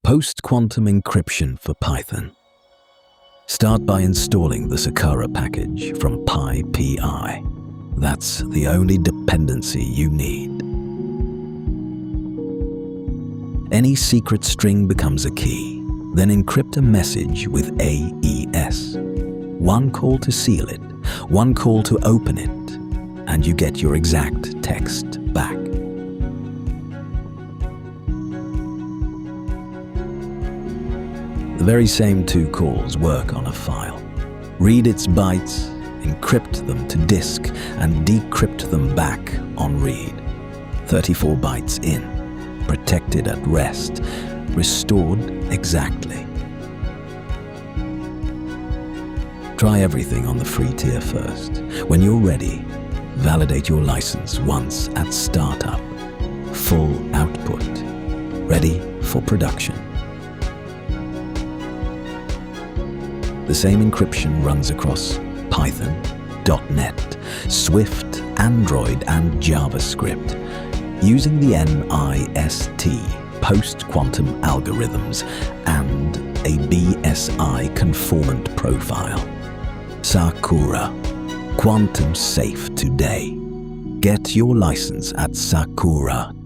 Post-quantum encryption for Python. Start by installing the SaQura package from PyPI. That's the only dependency you need. Any secret string becomes a key. Then encrypt a message with AES. One call to seal it, one call to open it, and you get your exact text back. The very same two calls work on a file. Read its bytes, encrypt them to disk, and decrypt them back on read. 34 bytes in, protected at rest, restored exactly. Try everything on the free tier first. When you're ready, validate your license once at startup. Full output. Ready for production. The same encryption runs across Python, .NET, Swift, Android, and JavaScript, using the NIST post-quantum algorithms and a BSI conformant profile. SaQura, quantum safe today. Get your license at SaQura.de.